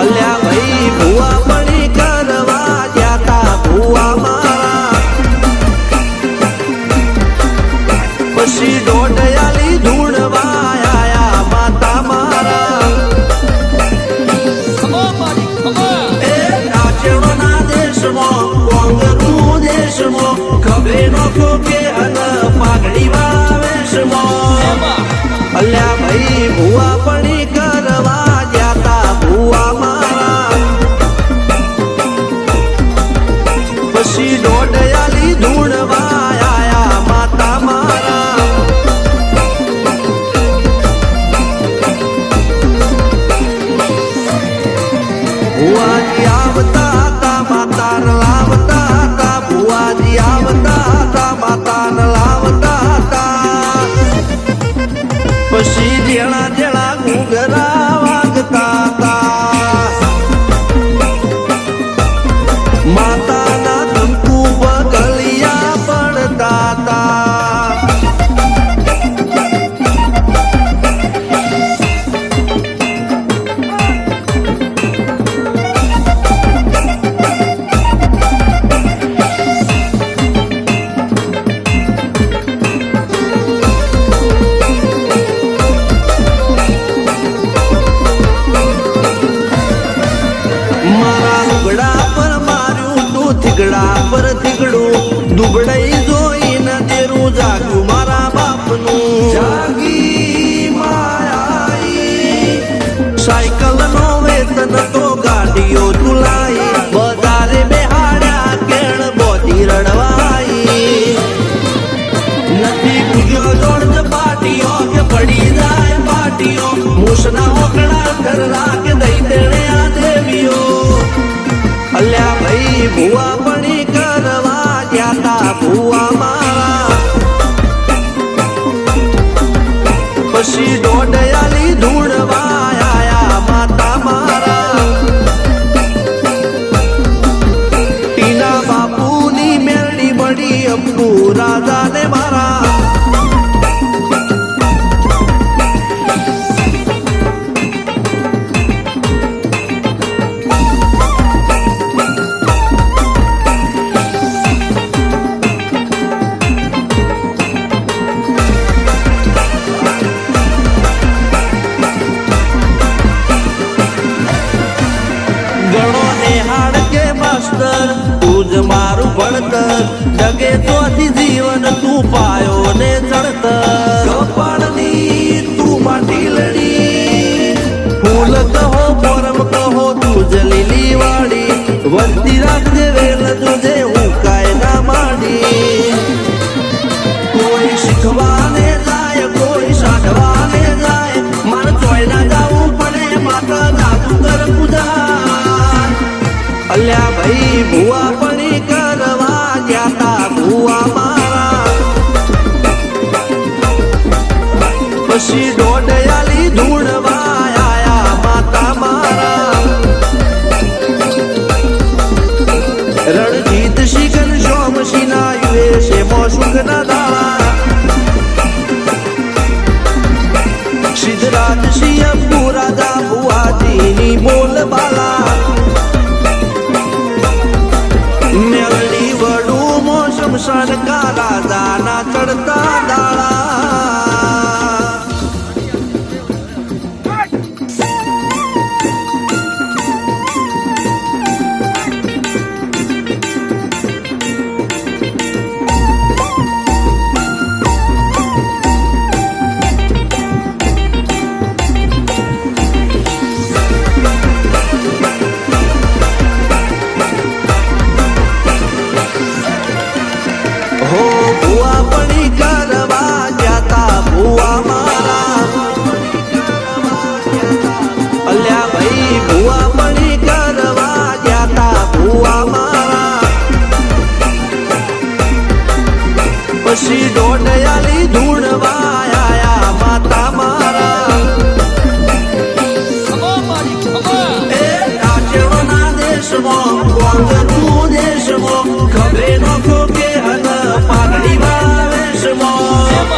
અલ્યા ભાઈ ભૂવા પડી કરવા જાતા ભૂવા મારા પછી દોઢયાલી ધૂણવા આયા માતા મારા એ નાચણોના દેશમાં કોંગરું દેશમાં ખભે નોખો કે અન પાઘડી વાવેશમાં અલ્યા ભાઈ ભૂવા પડી કરવા જાતા ભૂવા મારા પછી દોઢયાલી ધૂણવા આયા માતા મારા ભુવાજી આવતા હતા માતા લાવતા હતા ભુવાજી આવતા હતા માતા લાવતા હતા પછી જેણા જેણા ઘૂઘરા વાગતા હતા માતાના કંકુ બગલિયા પડતા હતા થીગડા પર થીગડું દુબળાઈ જોઈને તેરું જાગ્યું મારા બાપનું જાગી માયાઈ સાયકલ નો વેતન તો ગાડીઓ તુલાઈ બજારે બેહાડ્યા કેણ બોધી રડવાઈ નથી પૂજ્યો જોડ પાટીઓ કે પડી જાય પાટીઓ મૂસના ઓકડા ઘર રાખ દઈ તેણે આ દેવીઓ અલ્યા ભાઈ ભૂવા પડી કરવા જાતા ભૂવા મારા પછી દોઢયાલી ધૂણવા આયા માતા મારા ટીના બાપુની મેરડી બડી અબ્બુ રાજાને મારા તું જ મારું ભણતર જગે તોથી જીવન તું પાયો ને ચડતર કપાળની તું માટી લડી ફૂલ કહો પરમ કહો તું જ લીલી વાડી વરતી રાખજે વેલ જોજે હું કાયદા માંડી કોઈ શીખવાને જાય કોઈ સાધવાને જાય મારે ચોય ના જાવું પડે માતા જાદુગર પૂજા અલ્યા ભાઈ ભૂવા પડી કરવા જાતા ભૂવા મારા પછી દોઢયાલી ધૂણવા આયા માતા મારા રણજીત શિખન સોમશી ના યુએ છે મોસુખ ના દાળા સિદ્ધરાજ સિંહ અબ્બુ રાજા ભુવાજીની બોલ બાલા મેલડી વડું મોસમ સરકા રાજાના ચડતા દાળા હો ભૂવા પડી કરવા જાતા ભૂવા મારા અલ્યા ભાઈ ભૂવા પડી કરવા જાતા ભૂવા મારા પછી દોઢયાલી ધૂણવા આયા માતા મારા એ નાચણોના દેશમાં કોંગરું દેશમાં ખભે નોખો કે પાઘડી વાવેશમાં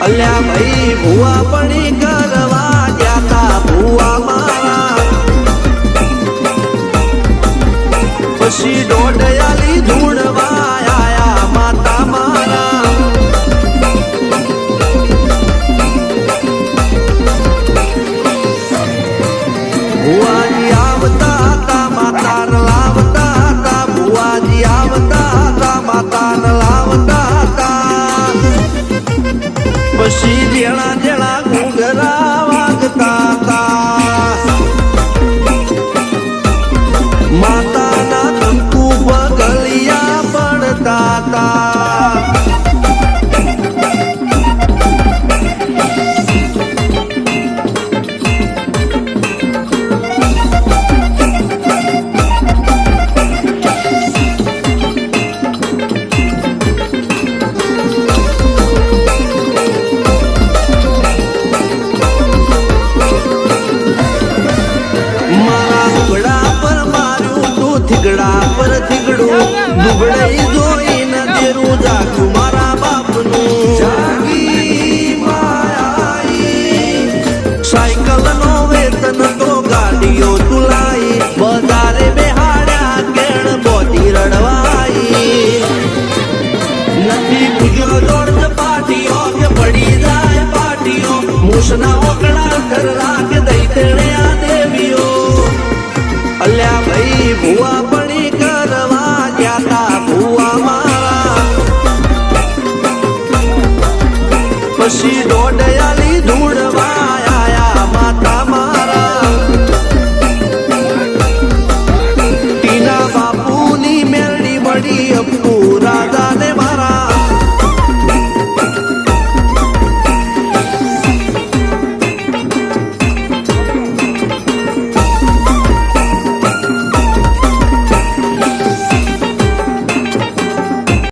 અલ્યા ભાઈ ભૂવા પડી કરવા જાતા ભૂવા મારા પછી દોડયાલી ધૂણવા આયા માતા મારા ભુવાજી આવતા હતા માતા લાવતા હતા ભુવાજી આવતા હતા માતા લાવતા હતા પછી જેણા જેણા ઘૂંઘરા વાગતા હતા માતાના કંકુ પગલિયા પડતા હતા થીગડા પર થીગડું દુબળાઈ જોઈને દેરું જાગ્યું મારા બાપનું જાગી માયાઈ સાયકલ નો વેતન તો ગાડીઓ તુલાઈ બજારે બેહાડ્યા કેણ બોધી રડવાઈ નથી પૂજ્યો જોડ પાટીઓ કે પડી જાય પાટીઓ મૂસના ઓકડા ઘર રાખ દઈ તેણે આ દેવીઓ અલ્યા ભાઈ ભુવા પણી કરવા ગયા ભુવા મારા પછી દોડયા